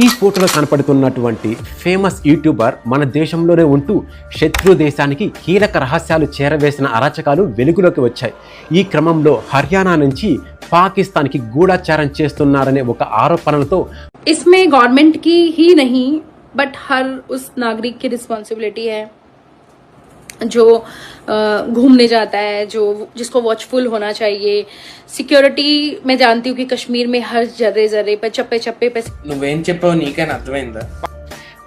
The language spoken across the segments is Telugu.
ఈ ఫోటోలో కనపడుతున్నటువంటి ఫేమస్ యూట్యూబర్ మన దేశంలోనే ఉంటూ శత్రు దేశానికి కీలక రహస్యాలు చేరవేసిన అరాచకాలు వెలుగులోకి వచ్చాయి. ఈ క్రమంలో హర్యానా నుంచి పాకిస్తాన్కి గూఢచారం చేస్తున్నారనే ఒక ఆరోపణలతో इसमें गवर्नमेंट की ही नहीं बट हर उस नागरिक की रिस्पॉन्सिबिलिटी है जो घूमने जाता है, जो जिसको वॉचफुल होना चाहिए. सिक्योरिटी मैं जानती हूँ कि कश्मीर में हर जर्रे जर्रे पे चप्पे चप्पे पे నువ్వేం చెప్పావు నీకైనా అర్థమైందా?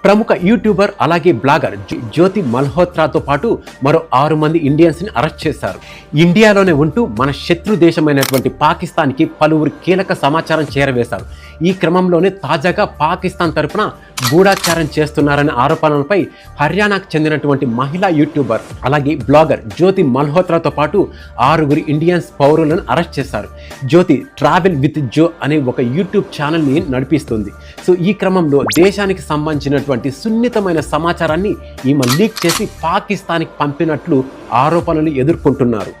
ప్రముఖ యూట్యూబర్ అలాగే బ్లాగర్ జ్యోతి మల్హోత్రాతో పాటు మరో 6 మంది ఇండియన్స్ని అరెస్ట్ చేశారు. ఇండియాలోనే ఉంటూ మన శత్రు దేశమైనటువంటి పాకిస్తాన్కి పలువురు కీలక సమాచారం చేరవేశారు. ఈ క్రమంలోనే తాజాగా పాకిస్తాన్ తరపున గూఢాచారం చేస్తున్నారనే ఆరోపణలపై హర్యానాకు చెందినటువంటి మహిళా యూట్యూబర్ అలాగే బ్లాగర్ జ్యోతి మల్హోత్రాతో పాటు 6 ఇండియన్స్ పౌరులను అరెస్ట్ చేశారు. జ్యోతి ట్రావెల్ విత్ జో అనే ఒక యూట్యూబ్ ఛానల్ని నడిపిస్తుంది. సో ఈ క్రమంలో దేశానికి సంబంధించినటువంటి సున్నితమైన సమాచారాన్ని ఈమె లీక్ చేసి పాకిస్తాన్కి పంపినట్లు ఆరోపణలు ఎదుర్కొంటున్నారు.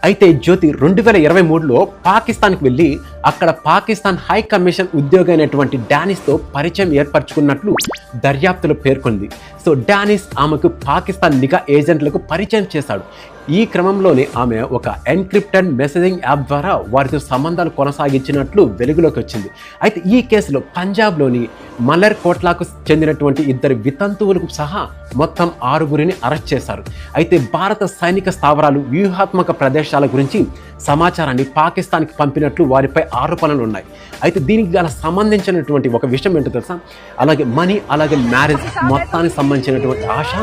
అయితే జ్యోతి 2023లో పాకిస్తాన్కి వెళ్ళి అక్కడ పాకిస్తాన్ హై కమిషన్ ఉద్యోగి అయినటువంటి డానిస్తో పరిచయం ఏర్పరచుకున్నట్లు దర్యాప్తులో పేర్కొంది. సో డానిస్ ఆమెకు పాకిస్తాన్ నిఘా ఏజెంట్లకు పరిచయం చేశాడు. ఈ క్రమంలోనే ఆమె ఒక ఎన్క్రిప్టెడ్ మెసేజింగ్ యాప్ ద్వారా వారితో సంబంధాలు కొనసాగించినట్లు వెలుగులోకి వచ్చింది. అయితే ఈ కేసులో పంజాబ్లోని మలర్ కోట్లాకు చెందినటువంటి 2 వితంతువులకు సహా మొత్తం 6 అరెస్ట్ చేశారు. అయితే భారత సైనిక స్థావరాలు, వ్యూహాత్మక ప్రదేశాల గురించి సమాచారాన్ని పాకిస్తాన్కి పంపినట్లు వారిపై ఆరోపణలు ఉన్నాయి. అయితే దీనికి గల సంబంధించినటువంటి ఒక విషయం ఏంటో తెలుసా, అలాగే మనీ అలాగే మ్యారేజ్ మొత్తానికి సంబంధించినటువంటి ఆశ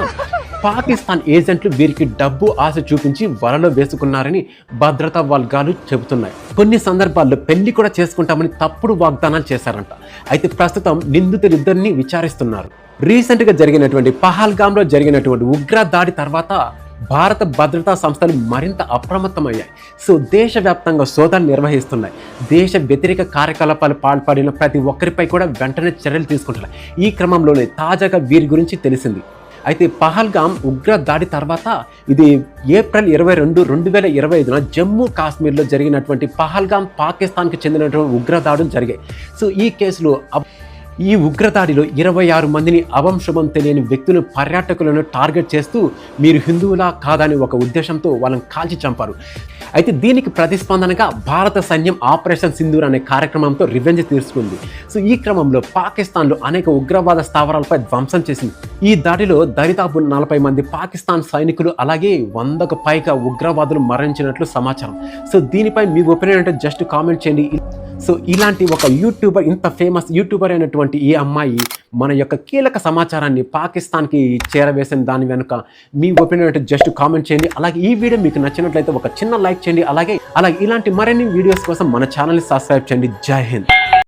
పాకిస్తాన్ ఏజెంట్లు వీరికి డబ్బు ఆశ చూపించి వలలో వేసుకున్నారని భద్రతా వర్గాలు చెబుతున్నాయి. కొన్ని సందర్భాల్లో పెళ్లి కూడా చేసుకుంటామని తప్పుడు వాగ్దానాలు చేశారంట. అయితే ప్రస్తుతం నిందితులిద్దరిని విచారిస్తున్నారు. రీసెంట్గా జరిగినటువంటి పహల్గామ్లో జరిగినటువంటి ఉగ్ర దాడి తర్వాత భారత భద్రతా సంస్థలు మరింత అప్రమత్తమయ్యాయి. సో దేశవ్యాప్తంగా సోదాలు నిర్వహిస్తున్నాయి. దేశ వ్యతిరేక కార్యకలాపాలు పాల్పడిన ప్రతి ఒక్కరిపై కూడా వెంటనే చర్యలు తీసుకుంటున్నాయి. ఈ క్రమంలోనే తాజాగా వీరి గురించి తెలిసింది. అయితే పహల్గామ్ ఉగ్ర దాడి తర్వాత ఇది ఏప్రిల్ 22, 2025 జమ్మూ కాశ్మీర్లో జరిగినటువంటి పహల్గామ్ పాకిస్తాన్కి చెందినటువంటి ఉగ్రదాడులు జరిగాయి. సో ఈ కేసులో ఈ ఉగ్రదాడిలో 26 మందిని అవంశుభం తెలియని వ్యక్తులు పర్యాటకులను టార్గెట్ చేస్తూ మీరు హిందువులా కాదని ఒక ఉద్దేశంతో వాళ్ళని కాల్చి చంపారు. అయితే దీనికి ప్రతిస్పందనగా భారత సైన్యం ఆపరేషన్ సింధూర్ అనే కార్యక్రమంతో రివెంజ్ తీర్చుకుంది. సో ఈ క్రమంలో పాకిస్తాన్లో అనేక ఉగ్రవాద స్థావరాలపై ధ్వంసం చేసింది. ఈ దాడిలో దరిదాపు 40 మంది పాకిస్తాన్ సైనికులు అలాగే 100కు పైగా ఉగ్రవాదులు మరణించినట్లు సమాచారం. సో దీనిపై మీ ఒపీనియన్ అంటే జస్ట్ కామెంట్ చేయండి. సో ఇలాంటి ఒక యూట్యూబర్, ఇంత ఫేమస్ యూట్యూబర్ అయినటువంటి ఈ అమ్మాయి మన యొక్క కీలక సమాచారాన్ని పాకిస్తాన్కి చేరవేసిన దాని వెనుక మీ ఒపీనియన్ అంటే జస్ట్ కామెంట్ చేయండి. అలాగే ఈ వీడియో మీకు నచ్చినట్లయితే ఒక చిన్న లైక్ చేయండి. అలాగే ఇలాంటి మరిన్ని వీడియోస్ కోసం మన ఛానల్ని సబ్స్క్రైబ్ చేయండి. జై హింద్.